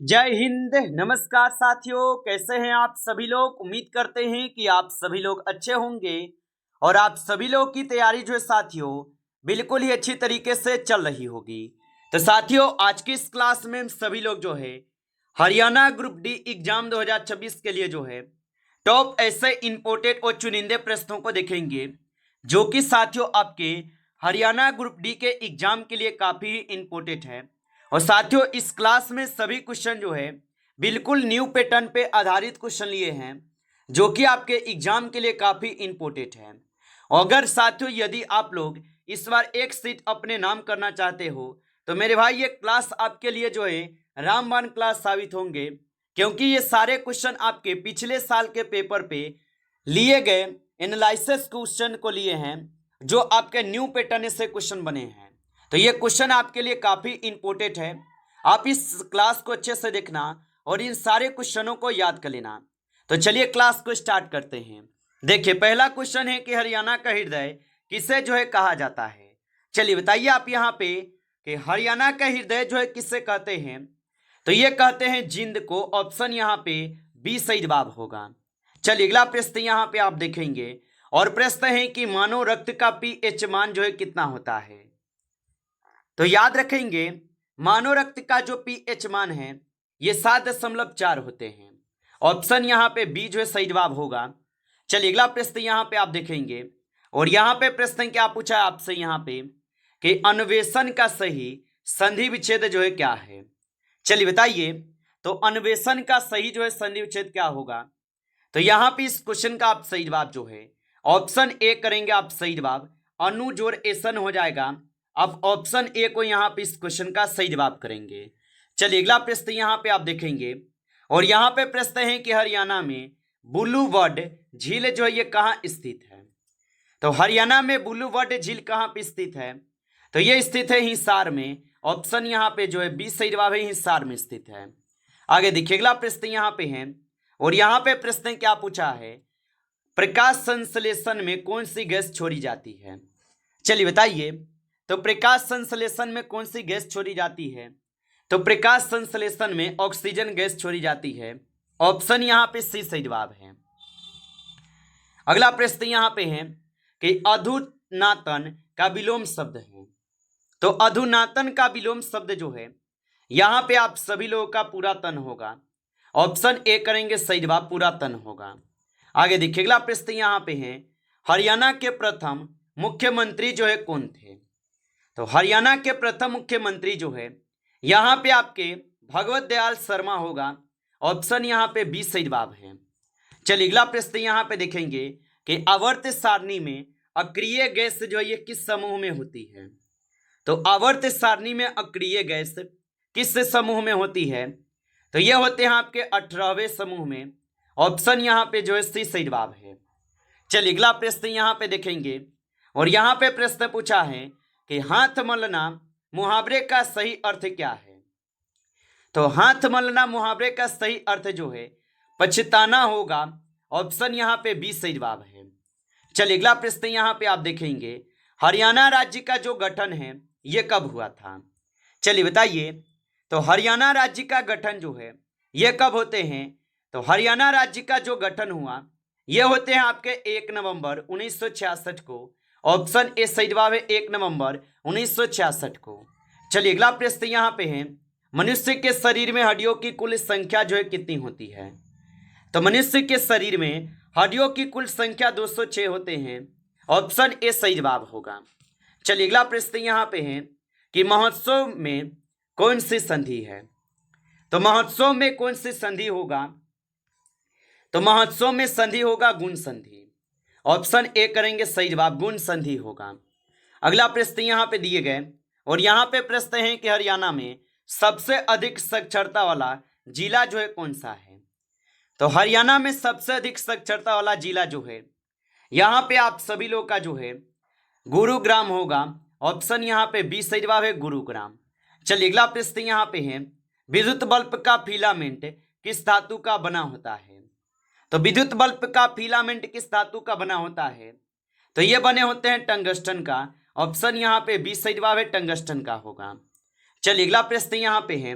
जय हिंद। नमस्कार साथियों, कैसे हैं आप सभी लोग। उम्मीद करते हैं कि आप सभी लोग अच्छे होंगे और आप सभी लोग की तैयारी जो है साथियों बिल्कुल ही अच्छी तरीके से चल रही होगी। तो साथियों, आज की इस क्लास में हम सभी लोग जो है हरियाणा ग्रुप डी एग्जाम 2026 के लिए जो है टॉप ऐसे इंपोर्टेड और चुनिंदे प्रश्नों को देखेंगे जो कि साथियों आपके हरियाणा ग्रुप डी के एग्जाम के लिए काफी ही इंपोर्टेंट है। और साथियों, इस क्लास में सभी क्वेश्चन जो है बिल्कुल न्यू पैटर्न पे आधारित क्वेश्चन लिए हैं जो कि आपके एग्जाम के लिए काफी इंपोर्टेंट है। और अगर साथियों यदि आप लोग इस बार एक सीट अपने नाम करना चाहते हो तो मेरे भाई ये क्लास आपके लिए जो है रामबाण क्लास साबित होंगे, क्योंकि ये सारे क्वेश्चन आपके पिछले साल के पेपर पे लिए गए एनालिसिस क्वेश्चन को लिए हैं जो आपके न्यू पैटर्न से क्वेश्चन बने हैं। तो ये क्वेश्चन आपके लिए काफी इंपोर्टेंट है। आप इस क्लास को अच्छे से देखना और इन सारे क्वेश्चनों को याद कर लेना। तो चलिए क्लास को स्टार्ट करते हैं। देखिए, पहला क्वेश्चन है कि हरियाणा का हृदय किसे जो है कहा जाता है। चलिए बताइए आप यहाँ पे कि हरियाणा का हृदय जो है किससे कहते हैं। तो ये कहते हैं जिंद को। ऑप्शन यहाँ पे बी सही जवाब होगा। चलिए अगला प्रश्न यहाँ पे आप देखेंगे और प्रश्न है कि मानव रक्त का पीएच मान जो है कितना होता है। तो याद रखेंगे मानव रक्त का जो पीएच मान है ये 7.4 होते हैं। ऑप्शन यहाँ पे बी जो है सही जवाब होगा। चलिए अगला प्रश्न यहाँ पे आप देखेंगे और यहाँ पे प्रश्न क्या पूछा है आपसे यहाँ पे कि अन्वेषण का सही संधि विच्छेद जो है क्या है। चलिए बताइए, तो अन्वेषण का सही जो है संधि विच्छेद क्या होगा। तो यहाँ पे इस क्वेश्चन का आप सही जवाब जो है ऑप्शन ए करेंगे आप सही जवाब, अनु जोड़ एसन हो जाएगा। आप ऑप्शन ए को यहाँ पे इस क्वेश्चन का सही जवाब करेंगे। चलिए अगला प्रश्न यहाँ पे आप देखेंगे और यहाँ पे प्रश्न है कि हरियाणा में बुलू वर्ड झील जो है ये कहाँ स्थित है। तो हरियाणा में बुलू वर्ड झील कहाँ पे स्थित है। तो ये स्थित है हिसार में। ऑप्शन यहाँ पे जो है बी सही जवाब है, हिसार में स्थित है। आगे देखिए अगला प्रश्न यहाँ पे है और यहाँ पे प्रश्न क्या पूछा है, प्रकाश संश्लेषण में कौन सी गैस छोड़ी जाती है। चलिए बताइए, तो प्रकाश संश्लेषण में कौन सी गैस छोड़ी जाती है। तो प्रकाश संश्लेषण में ऑक्सीजन गैस छोड़ी जाती है। ऑप्शन यहाँ पे सी सही जवाब है। अगला प्रश्न यहाँ पे है कि अधुनातन का विलोम शब्द है। तो अधुनातन का विलोम शब्द जो है यहाँ पे आप सभी लोगों का पूरा तन होगा। ऑप्शन ए करेंगे सही जवाब, पूरा तन होगा। आगे देखिए अगला प्रश्न यहाँ पे है हरियाणा के प्रथम मुख्यमंत्री जो है कौन थे। तो हरियाणा के प्रथम मुख्यमंत्री जो है यहाँ पे आपके भगवत दयाल शर्मा होगा। ऑप्शन यहाँ पे बी सही जवाब है। चलिए अगला प्रश्न यहाँ पे देखेंगे कि आवर्त सारणी में अक्रिय गैस जो है ये किस समूह में होती है। तो आवर्त सारणी में अक्रिय गैस किस समूह में होती है। तो ये होते हैं आपके 18वें समूह में। ऑप्शन यहाँ पे जो है सी सही जवाब है। चलिए अगला प्रश्न यहाँ पे देखेंगे और यहाँ पे प्रश्न पूछा है कि हाथ मलना मुहावरे का सही अर्थ क्या है। तो हाथ मलना मुहावरे का सही अर्थ जो है पछताना होगा। ऑप्शन यहाँ पे बी सही जवाब है। चलिए अगला प्रश्न यहाँ पे आप देखेंगे हरियाणा राज्य का जो गठन है ये कब हुआ था। चलिए बताइए, तो हरियाणा राज्य का गठन जो है ये कब होते हैं। तो हरियाणा राज्य का जो गठन हुआ ये होते हैं आपके 1 नवंबर 1966 को। ऑप्शन ए सही जवाब है, 1 नवंबर 1966 को। चलिए अगला प्रश्न यहाँ पे है मनुष्य के शरीर में हड्डियों की कुल संख्या जो है कितनी होती है। तो मनुष्य के शरीर में हड्डियों की कुल संख्या 206 होते हैं। ऑप्शन ए सही जवाब होगा। चलिए अगला प्रश्न यहाँ पे है कि महोत्सव में कौन सी संधि है। तो महोत्सव में कौन सी संधि होगा। तो महोत्सव में संधि होगा गुण संधि। ऑप्शन ए करेंगे सही जवाब, गुण संधि होगा। अगला प्रश्न यहाँ पे दिए गए और यहाँ पे प्रश्न है कि हरियाणा में सबसे अधिक साक्षरता वाला जिला जो है कौन सा है। तो हरियाणा में सबसे अधिक साक्षरता वाला जिला जो है यहाँ पे आप सभी लोग का जो है गुरुग्राम होगा। ऑप्शन यहाँ पे बी सही जवाब है, गुरुग्राम। चलिए अगला प्रश्न यहाँ पे है विद्युत बल्ब का फिलामेंट किस धातु का बना होता है। तो विद्युत बल्ब का फिलामेंट किस धातु का बना होता है। तो ये बने होते हैं टंगस्टन का। ऑप्शन यहाँ पे बी सही जवाब है, टंगस्टन का होगा। चलिए अगला प्रश्न यहाँ पे है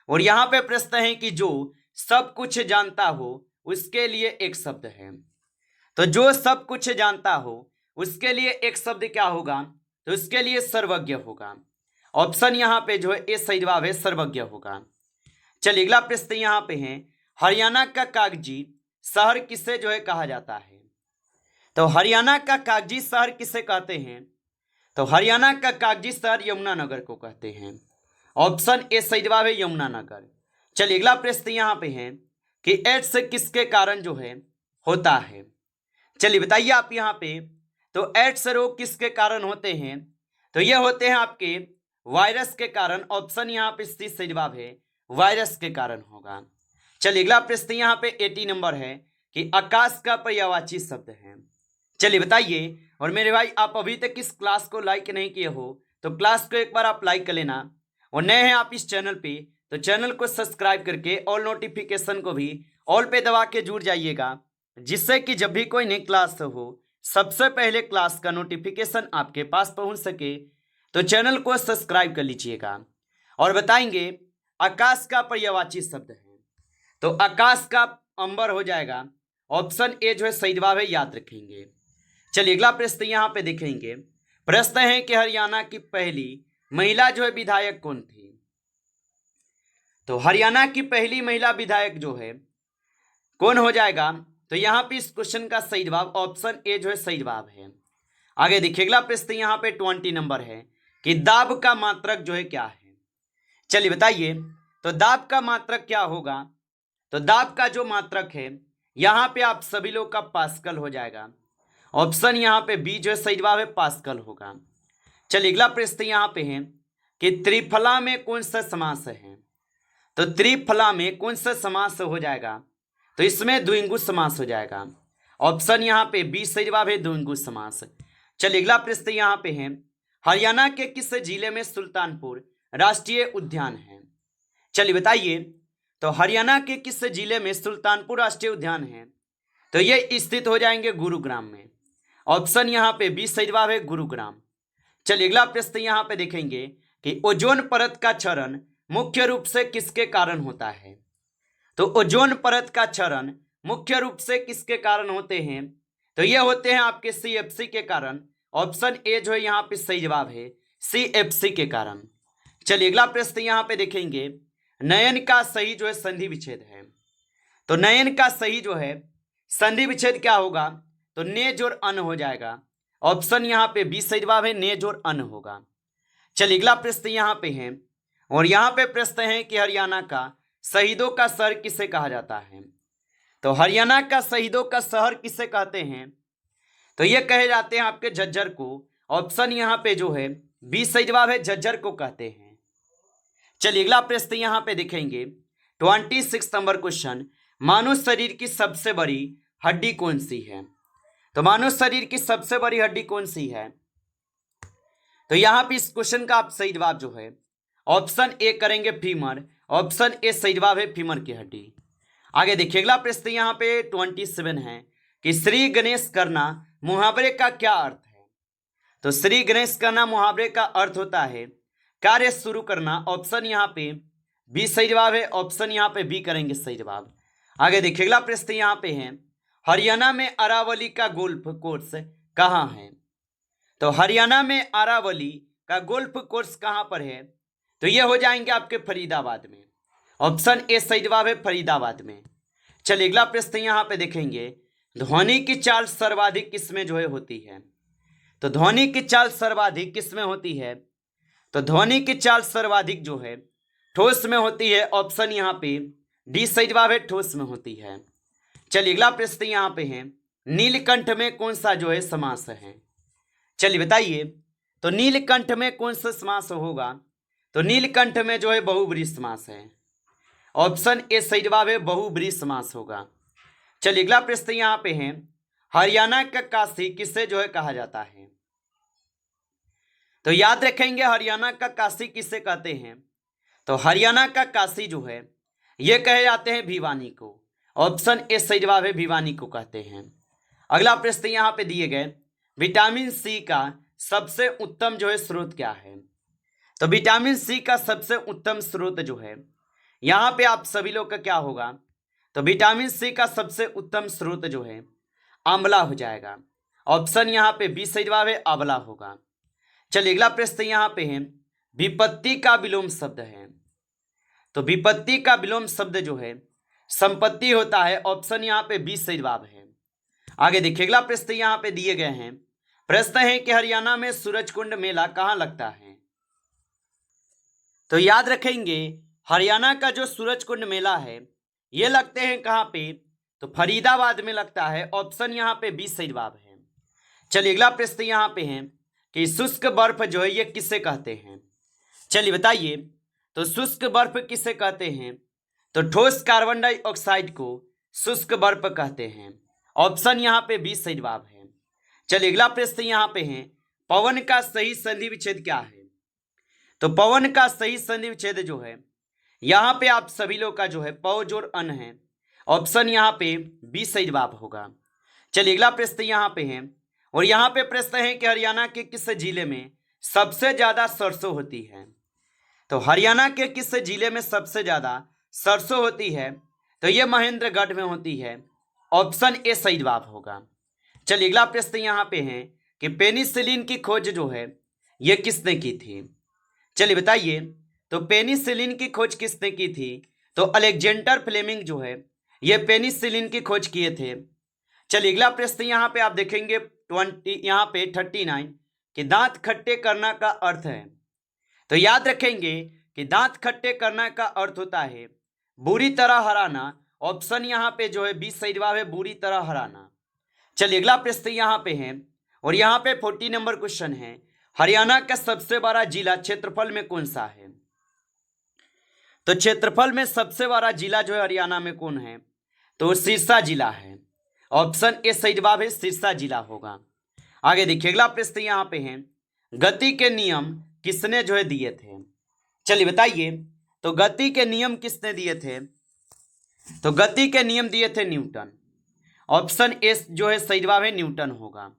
और यहाँ पे प्रश्न है कि जो सब कुछ जानता हो उसके लिए एक शब्द है। तो जो सब कुछ जानता हो उसके लिए एक शब्द क्या होगा, तो उसके लिए सर्वज्ञ होगा। ऑप्शन यहाँ पे जो है ए सही जवाब है, सर्वज्ञ होगा। चलिए अगला प्रश्न यहाँ पे है, हरियाणा का कागजी शहर किसे जो है कहा जाता है। तो हरियाणा का कागजी शहर किसे कहते हैं, तो हरियाणा का कागजी शहर यमुनानगर को कहते हैं। ऑप्शन ए सही जवाब है, यमुनानगर। चलिए अगला प्रश्न यहाँ पे है कि एड्स किसके कारण जो है होता है। चलिए बताइए आप यहाँ पे, तो एड्स रोग किसके कारण होते हैं, तो ये होते हैं आपके वायरस के कारण। ऑप्शन यहाँ पे सी सही जवाब है, वायरस के कारण होगा। चलिए अगला प्रश्न यहाँ पे 80 नंबर है कि आकाश का पर्यायवाची शब्द है। चलिए बताइए। और मेरे भाई आप अभी तक इस क्लास को लाइक नहीं किए हो तो क्लास को एक बार आप लाइक कर लेना, और नए हैं आप इस चैनल पे तो चैनल को सब्सक्राइब करके ऑल नोटिफिकेशन को भी ऑल पे दबा के जुड़ जाइएगा, जिससे कि जब भी कोई नई क्लास हो सबसे पहले क्लास का नोटिफिकेशन आपके पास पहुंच सके। तो चैनल को सब्सक्राइब कर लीजिएगा। और बताएंगे आकाश का पर्यायवाची शब्द है, तो आकाश का अंबर हो जाएगा। ऑप्शन ए जो है सही जवाब है, याद रखेंगे। चलिए अगला प्रश्न यहाँ पे देखेंगे। प्रश्न है कि हरियाणा की पहली महिला जो है विधायक कौन थी। तो हरियाणा की पहली महिला विधायक जो है कौन हो जाएगा, तो यहाँ पे इस क्वेश्चन का सही जवाब ऑप्शन ए जो है सही जवाब है। आगे देखिए अगला प्रश्न यहाँ पे 20 नंबर है कि दाब का मात्रक जो है क्या है। चलिए बताइए, तो दाब का मात्रक क्या होगा, तो दाब का जो मात्रक है यहाँ पे आप सभी लोग का पास्कल हो जाएगा। ऑप्शन यहाँ पे बी जो है सही जवाब है, पास्कल होगा। चलिए अगला प्रश्न यहाँ पे है कि त्रिफला में कौन सा समास है। तो त्रिफला में कौन सा समास हो जाएगा, तो इसमें द्विगु समास हो जाएगा। ऑप्शन यहाँ पे बी सही जवाब है, द्विगु समास। चलिए अगला प्रश्न यहाँ पे है, हरियाणा के किस जिले में सुल्तानपुर राष्ट्रीय उद्यान है। चलिए बताइए, तो हरियाणा के किस जिले में सुल्तानपुर राष्ट्रीय उद्यान है, तो ये स्थित हो जाएंगे गुरुग्राम में। ऑप्शन यहाँ पे बी सही जवाब है, गुरुग्राम। चलिए अगला प्रश्न यहाँ पे देखेंगे कि ओजोन परत का क्षरण मुख्य रूप से किसके कारण होता है। तो ओजोन परत का क्षरण मुख्य रूप से किसके कारण होते हैं, तो ये होते हैं आपके CFC के कारण। ऑप्शन ए जो है यहाँ पे सही जवाब है, CFC के कारण। चलिए अगला प्रश्न यहाँ पे देखेंगे, नयन का सही जो है संधि विच्छेद है। तो नयन का सही जो है संधि विच्छेद क्या होगा, तो नेज और अन हो जाएगा। ऑप्शन यहाँ पे बी सही जवाब है, नेज और अन होगा। चलिए अगला प्रश्न यहाँ पे है, और यहाँ पे प्रश्न है कि हरियाणा का शहीदों का शहर किसे कहा जाता है। तो हरियाणा का शहीदों का शहर किसे कहते हैं, तो ये कहे जाते हैं आपके झज्जर को। ऑप्शन यहाँ पे जो है बी सही जवाब है, झज्जर को कहते हैं। चलिए अगला प्रश्न यहाँ पे देखेंगे 26 नंबर क्वेश्चन, मानव शरीर की सबसे बड़ी हड्डी कौन सी है। तो मानव शरीर की सबसे बड़ी हड्डी कौन सी है, तो यहाँ पे इस क्वेश्चन का आप सही जवाब जो है ऑप्शन ए करेंगे, फीमर। ऑप्शन ए सही जवाब है, फीमर की हड्डी। आगे देखिए अगला प्रश्न यहाँ पे 27 है कि श्री गणेश करना मुहावरे का क्या अर्थ है। तो श्री गणेश करना मुहावरे का अर्थ होता है कार्य शुरू करना। ऑप्शन यहाँ पे बी सही जवाब है, ऑप्शन यहाँ पे बी करेंगे सही जवाब। आगे देखिए अगला प्रश्न यहाँ पे है, हरियाणा में अरावली का गोल्फ कोर्स कहाँ है। तो हरियाणा में अरावली का गोल्फ कोर्स कहाँ पर है, तो ये हो जाएंगे आपके फरीदाबाद में। ऑप्शन ए सही जवाब है, फरीदाबाद में। चलिए अगला प्रश्न यहाँ पे देखेंगे, ध्वनि की चाल सर्वाधिक किसमें जो है होती है। तो ध्वनि की चाल सर्वाधिक किसमें होती है, तो ध्वनि की चाल सर्वाधिक जो है ठोस में होती है। ऑप्शन यहाँ पे डी सही जवाब है, ठोस में होती है। चलिए अगला प्रश्न यहाँ पे है, नीलकंठ में कौन सा जो है समास है। चलिए बताइए, तो नीलकंठ में कौन सा समास होगा, तो नीलकंठ में जो है बहुब्रीहि समास है। ऑप्शन ए सही जवाब है, बहुब्रीहि समास होगा। चलिए अगला प्रश्न यहाँ पे है, हरियाणा का काशी किसे जो है कहा जाता है। तो याद रखेंगे हरियाणा का काशी किसे कहते हैं, तो हरियाणा का काशी जो है ये कहे जाते हैं भिवानी को। ऑप्शन ए सही जवाब है, भिवानी को कहते हैं। अगला प्रश्न यहाँ पे दिए गए, विटामिन सी का सबसे उत्तम जो है स्रोत क्या है। तो विटामिन सी का सबसे उत्तम स्रोत जो है यहाँ पे आप सभी लोग का क्या होगा, तो विटामिन सी का सबसे उत्तम स्रोत जो है आंवला हो जाएगा। ऑप्शन यहाँ पे बी सही जवाब है, आंवला होगा। चलिए अगला प्रश्न यहाँ पे है, विपत्ति का विलोम शब्द है। तो विपत्ति का विलोम शब्द जो है संपत्ति होता है। ऑप्शन यहाँ पे बी सही जवाब है। आगे देखिए अगला प्रश्न यहाँ पे दिए गए हैं। प्रश्न है कि हरियाणा में सूरजकुंड मेला कहाँ लगता है। तो याद रखेंगे हरियाणा का जो सूरजकुंड मेला है ये लगते हैं कहाँ पे, तो फरीदाबाद में लगता है। ऑप्शन यहाँ पे बी सही जवाब है। चलिए अगला प्रश्न यहाँ पे है कि शुष्क बर्फ जो है ये किसे कहते हैं। चलिए बताइए, तो शुष्क बर्फ किसे कहते हैं, तो ठोस कार्बन डाइऑक्साइड को शुष्क बर्फ कहते हैं। ऑप्शन यहाँ पे बी सही जवाब है। चलिए अगला प्रश्न यहाँ पे है, पवन का सही संधि विच्छेद क्या है। तो पवन का सही संधि विच्छेद जो है यहाँ पे आप सभी लोग का जो है पौ जोड़ अन है। ऑप्शन यहाँ पे बी सही जवाब होगा। चलिए अगला प्रश्न यहाँ पे है, और यहाँ पे प्रश्न है कि हरियाणा के किस जिले में सबसे ज्यादा सरसों होती है। तो हरियाणा के किस जिले में सबसे ज्यादा सरसों होती है, तो ये महेंद्रगढ़ में होती है। ऑप्शन ए सही जवाब होगा। चलिए अगला प्रश्न यहाँ पे है कि पेनिसिलिन की खोज जो है ये किसने की थी। चलिए बताइए, तो पेनिसिलिन की खोज किसने की थी, तो अलेक्जेंडर फ्लेमिंग जो है ये पेनिसिलिन की खोज किए थे। चलिए अगला प्रश्न यहाँ पे आप देखेंगे 39 कि दांत खट्टे करना का अर्थ है। तो याद रखेंगे कि दांत खट्टे करना का अर्थ होता है बुरी तरह हराना। ऑप्शन यहाँ पे जो है बी सही जवाब है, बुरी तरह हराना। चलिए अगला प्रश्न यहाँ पे है, और यहाँ पे 40 नंबर क्वेश्चन है, हरियाणा का सबसे बड़ा जिला क्षेत्रफल में कौन सा है। तो क्षेत्रफल में सबसे बड़ा जिला जो है हरियाणा में कौन है, तो सिरसा जिला है। ऑप्शन ए सही जवाब है, सिरसा जिला होगा। आगे देखिए अगला प्रश्न यहाँ पे है, गति के नियम किसने जो है दिए थे। चलिए बताइए, तो गति के नियम किसने दिए थे, तो गति के नियम दिए थे न्यूटन। ऑप्शन ए जो है सही जवाब है, न्यूटन होगा।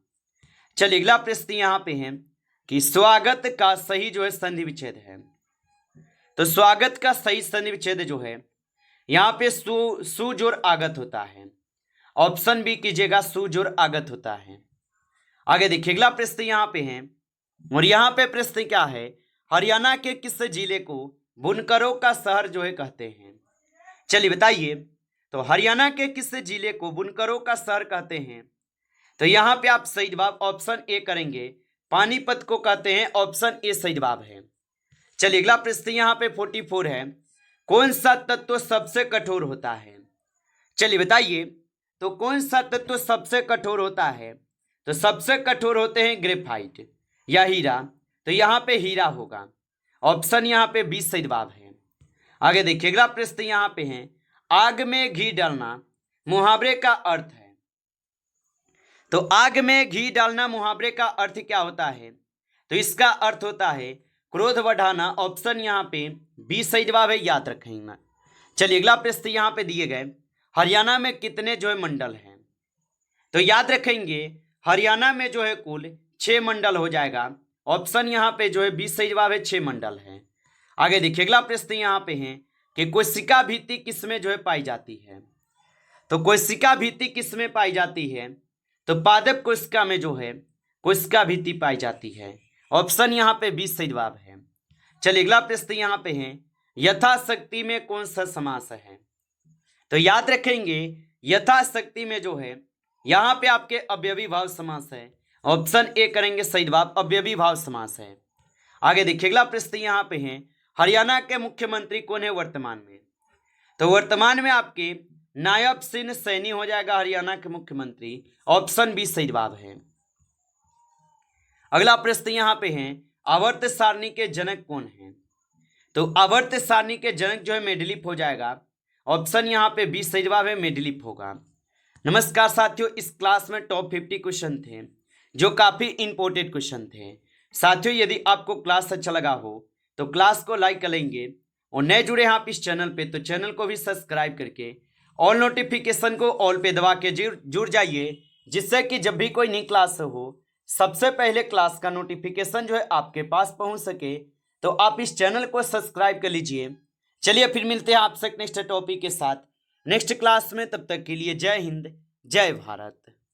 चलिए अगला प्रश्न यहाँ पे है कि स्वागत का सही जो है संधि विच्छेद है। तो स्वागत का सही संधि विच्छेद जो है यहाँ पे सु जोड़ आगत होता है। ऑप्शन बी कीजिएगा, सु जोड़ आगत होता है। आगे देखिए अगला प्रश्न यहाँ पे है, और यहाँ पे प्रश्न क्या है, हरियाणा के किस जिले को बुनकरों का शहर जो है कहते हैं। चलिए बताइए, तो हरियाणा के किस जिले को बुनकरों का शहर कहते हैं। तो यहाँ पे आप सही जवाब ऑप्शन ए करेंगे, पानीपत को कहते हैं। ऑप्शन ए सही जवाब है। चलिए अगला प्रश्न यहाँ पे 44 है, कौन सा तत्व सबसे कठोर होता है। चलिए बताइए, तो कौन सा तत्व सबसे कठोर होता है, तो सबसे कठोर होते हैं ग्रेफाइट या हीरा। तो यहाँ पे हीरा होगा। ऑप्शन यहाँ पे बी सही जवाब है। आगे देखिए अगला प्रश्न यहाँ पे है, आग में घी डालना मुहावरे का अर्थ है। तो आग में घी डालना मुहावरे का अर्थ क्या होता है, तो इसका अर्थ होता है क्रोध बढ़ाना। ऑप्शन यहाँ पे बी सही जवाब है, याद रखेंगे। चलिए अगला प्रश्न यहाँ पे दिए गए, हरियाणा में कितने जो है मंडल हैं। तो याद रखेंगे हरियाणा में जो है कुल 6 मंडल हो जाएगा। ऑप्शन यहाँ पे जो है बी सही जवाब है, 6 मंडल है। आगे देखिए अगला प्रश्न यहाँ पे है कि कोशिका भित्ति किसमें जो है पाई जाती है। तो कोशिका भित्ति किसमें पाई जाती है, तो पादप कोशिका में जो है कोशिका भित्ति पाई जाती है। ऑप्शन यहाँ पे बी सही जवाब है। चलिए अगला प्रश्न यहाँ पे है, यथाशक्ति में कौन सा समास है। तो याद रखेंगे यथाशक्ति में जो है यहाँ पे आपके अवयवी भाव समास है। ऑप्शन ए करेंगे सही जवाब, अवयवी भाव समास है। आगे देखिए अगला प्रश्न यहाँ पे है, हरियाणा के मुख्यमंत्री कौन है वर्तमान में। तो वर्तमान में आपके नायब सिंह सैनी हो जाएगा हरियाणा के मुख्यमंत्री। ऑप्शन बी सही जवाब है। अगला प्रश्न यहाँ पे है, आवर्त सारणी के जनक कौन है। तो आवर्त सारणी के जनक जो है मेंडलीफ हो जाएगा। ऑप्शन यहाँ पे बी सही जवाब है, मेंडलीफ होगा। नमस्कार साथियों, इस क्लास में टॉप 50 क्वेश्चन थे जो काफ़ी इंपॉर्टेंट क्वेश्चन थे। साथियों यदि आपको क्लास अच्छा लगा हो तो क्लास को लाइक करेंगे, और नए जुड़े हैं आप इस चैनल पे तो चैनल को भी सब्सक्राइब करके ऑल नोटिफिकेशन को ऑल पे दबा के जुड़ जाइए, जिससे कि जब भी कोई नई क्लास हो सबसे पहले क्लास का नोटिफिकेशन जो है आपके पास पहुंच सके। तो आप इस चैनल को सब्सक्राइब कर लीजिए, चलिए फिर मिलते हैं आपसे नेक्स्ट टॉपिक के साथ नेक्स्ट क्लास में। तब तक के लिए जय हिंद, जय भारत।